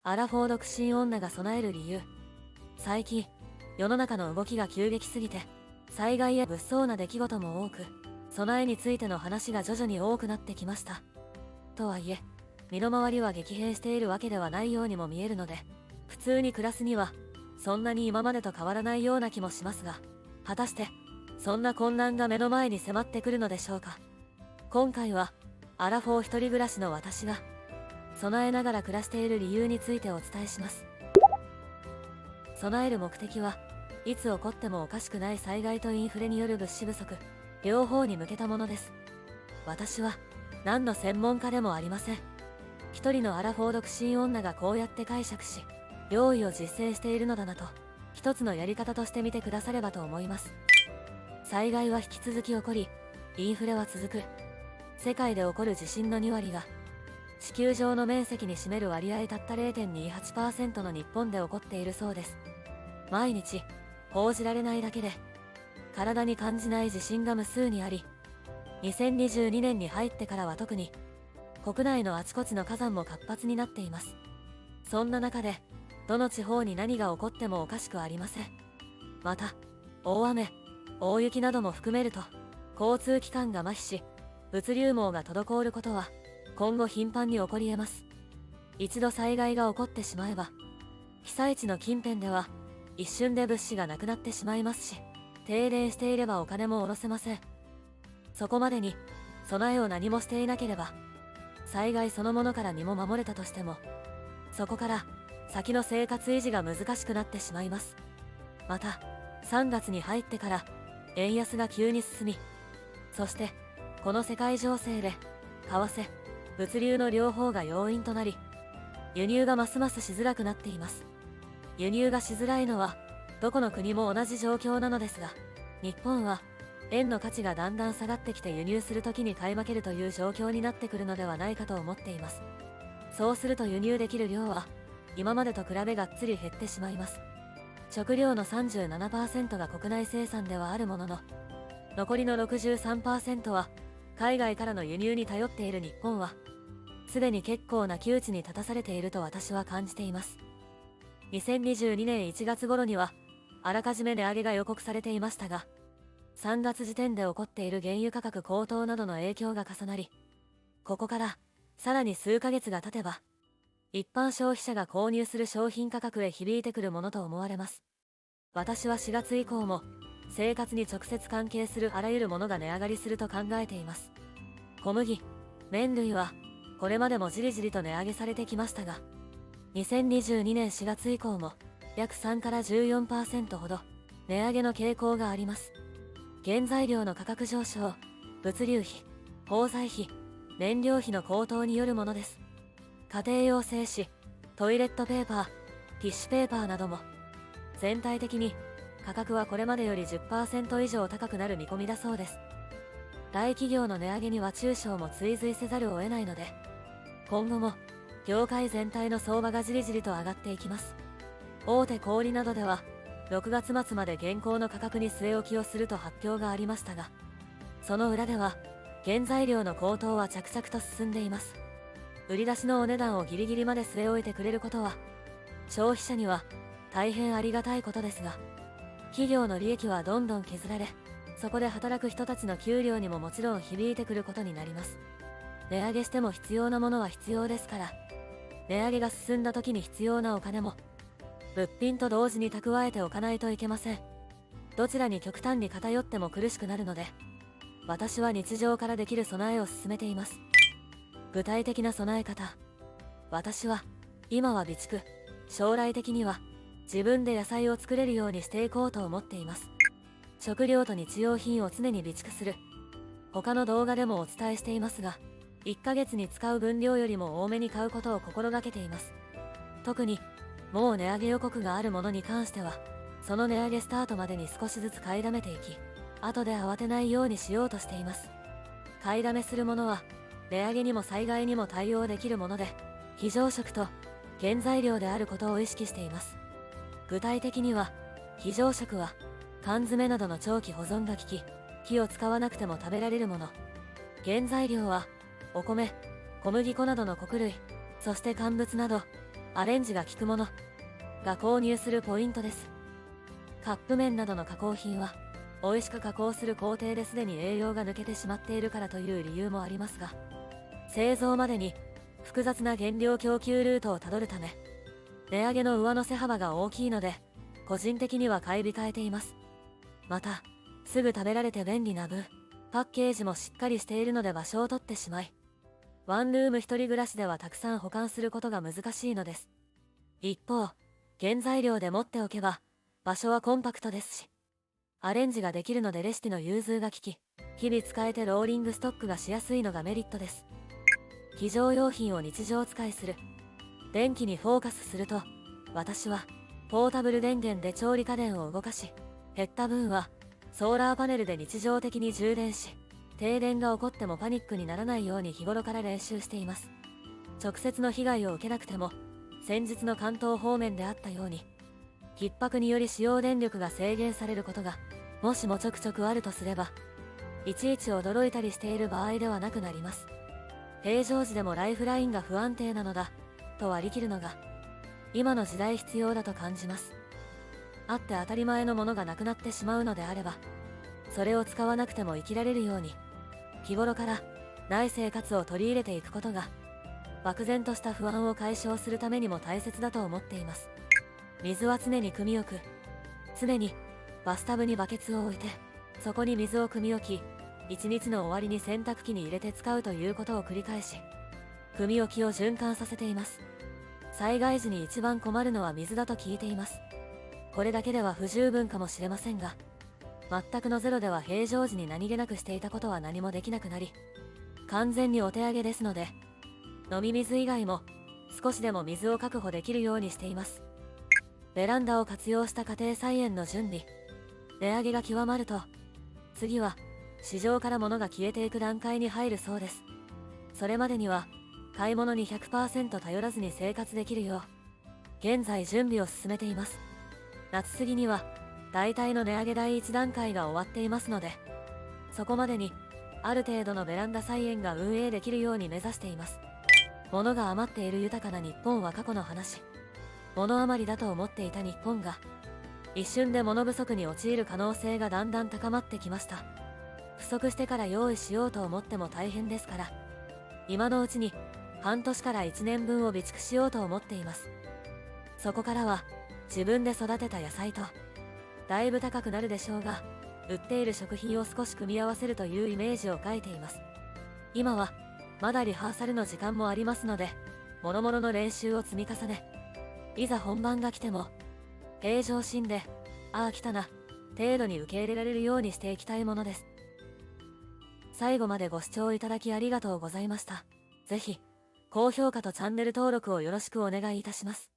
アラフォー独身女が備える理由。最近、世の中の動きが急激すぎて、災害や物騒な出来事も多く、備えについての話が徐々に多くなってきました。とはいえ、身の回りは激変しているわけではないようにも見えるので、普通に暮らすには、そんなに今までと変わらないような気もしますが、果たして、そんな困難が目の前に迫ってくるのでしょうか。今回は、アラフォー一人暮らしの私が、備えながら暮らしている理由についてお伝えします。備える目的はいつ起こってもおかしくない災害とインフレによる物資不足、両方に向けたものです。私は何の専門家でもありません。一人のアラフォー独身女がこうやって解釈し、用意を実践しているのだなと、一つのやり方として見てくださればと思います。災害は引き続き起こり、インフレは続く。世界で起こる地震の2割が、地球上の面積に占める割合たった 0.28% の日本で起こっているそうです。毎日、報じられないだけで、体に感じない地震が無数にあり、2022年に入ってからは特に、国内のあちこちの火山も活発になっています。そんな中で、どの地方に何が起こってもおかしくありません。また、大雨、大雪なども含めると、交通機関が麻痺し、物流網が滞ることは、今後頻繁に起こり得ます。一度災害が起こってしまえば、被災地の近辺では、一瞬で物資がなくなってしまいますし、停電していればお金も下ろせません。そこまでに、備えを何もしていなければ、災害そのものから身も守れたとしても、そこから先の生活維持が難しくなってしまいます。また、3月に入ってから、円安が急に進み、そして、この世界情勢で、為替、物流の両方が要因となり、輸入がますますしづらくなっています。輸入がしづらいのは、どこの国も同じ状況なのですが、日本は、円の価値がだんだん下がってきて輸入するときに買い負けるという状況になってくるのではないかと思っています。そうすると輸入できる量は、今までと比べがっつり減ってしまいます。食料の 37% が国内生産ではあるものの、残りの 63% は、海外からの輸入に頼っている日本は、すでに結構な窮地に立たされていると私は感じています。2022年1月頃には、あらかじめ値上げが予告されていましたが、3月時点で起こっている原油価格高騰などの影響が重なり、ここからさらに数ヶ月が経てば、一般消費者が購入する商品価格へ響いてくるものと思われます。私は4月以降も、生活に直接関係するあらゆるものが値上がりすると考えています。小麦、麺類は、これまでもじりじりと値上げされてきましたが、2022年4月以降も、約3から 14% ほど、値上げの傾向があります。原材料の価格上昇、物流費、包材費、燃料費の高騰によるものです。家庭用製紙、トイレットペーパー、ティッシュペーパーなども、全体的に価格はこれまでより 10% 以上高くなる見込みだそうです。大企業の値上げには中小も追随せざるを得ないので、今後も業界全体の相場がじりじりと上がっていきます。大手小売などでは、6月末まで現行の価格に据え置きをすると発表がありましたが、その裏では、原材料の高騰は着々と進んでいます。売り出しのお値段をギリギリまで据え置いてくれることは、消費者には大変ありがたいことですが、企業の利益はどんどん削られ、そこで働く人たちの給料にももちろん響いてくることになります。値上げしても必要なものは必要ですから、値上げが進んだ時に必要なお金も、物品と同時に蓄えておかないといけません。どちらに極端に偏っても苦しくなるので、私は日常からできる備えを進めています。具体的な備え方。私は、今は備蓄、将来的には、自分で野菜を作れるようにしていこうと思っています。食料と日用品を常に備蓄する。他の動画でもお伝えしていますが、1ヶ月に使う分量よりも多めに買うことを心がけています。特に、もう値上げ予告があるものに関しては、その値上げスタートまでに少しずつ買いだめていき、後で慌てないようにしようとしています。買いだめするものは、値上げにも災害にも対応できるもので、非常食と原材料であることを意識しています。具体的には、非常食は、缶詰などの長期保存が効き、火を使わなくても食べられるもの。原材料は、お米、小麦粉などの穀類、そして乾物など、アレンジが効くものが購入するポイントです。カップ麺などの加工品は美味しく加工する工程ですでに栄養が抜けてしまっているからという理由もありますが、製造までに複雑な原料供給ルートをたどるため値上げの上乗せ幅が大きいので、個人的には買い控えています。またすぐ食べられて便利な分、パッケージもしっかりしているので場所を取ってしまい、ワンルーム一人暮らしではたくさん保管することが難しいのです。一方、原材料で持っておけば場所はコンパクトですし、アレンジができるのでレシピの融通が利き、日々使えてローリングストックがしやすいのがメリットです。非常用品を日常使いする。電気にフォーカスすると、私はポータブル電源で調理家電を動かし、減った分はソーラーパネルで日常的に充電し、停電が起こってもパニックにならないように日頃から練習しています。直接の被害を受けなくても、先日の関東方面であったように、逼迫により使用電力が制限されることがもしもちょくちょくあるとすれば、いちいち驚いたりしている場合ではなくなります。平常時でもライフラインが不安定なのだと割り切るのが今の時代必要だと感じます。あって当たり前のものがなくなってしまうのであれば、それを使わなくても生きられるように日頃からない生活を取り入れていくことが、漠然とした不安を解消するためにも大切だと思っています。水は常に汲み置く。常にバスタブにバケツを置いて、そこに水を汲み置き、一日の終わりに洗濯機に入れて使うということを繰り返し、汲み置きを循環させています。災害時に一番困るのは水だと聞いています。これだけでは不十分かもしれませんが、全くのゼロでは平常時に何気なくしていたことは何もできなくなり、完全にお手上げですので、飲み水以外も少しでも水を確保できるようにしています。ベランダを活用した家庭菜園の準備。値上げが極まると、次は市場から物が消えていく段階に入るそうです。それまでには買い物に 100% 頼らずに生活できるよう、現在準備を進めています。夏過ぎには大体の値上げ第1段階が終わっていますので、そこまでにある程度のベランダ菜園が運営できるように目指しています。物が余っている豊かな日本は過去の話。物余りだと思っていた日本が一瞬で物不足に陥る可能性がだんだん高まってきました。不足してから用意しようと思っても大変ですから、今のうちに半年から1年分を備蓄しようと思っています。そこからは自分で育てた野菜と、だいぶ高くなるでしょうが、売っている食品を少し組み合わせるというイメージを描いています。今はまだリハーサルの時間もありますので、諸々の練習を積み重ね、いざ本番が来ても平常心で、ああ来たな程度に受け入れられるようにしていきたいものです。最後までご視聴いただきありがとうございました。ぜひ高評価とチャンネル登録をよろしくお願いいたします。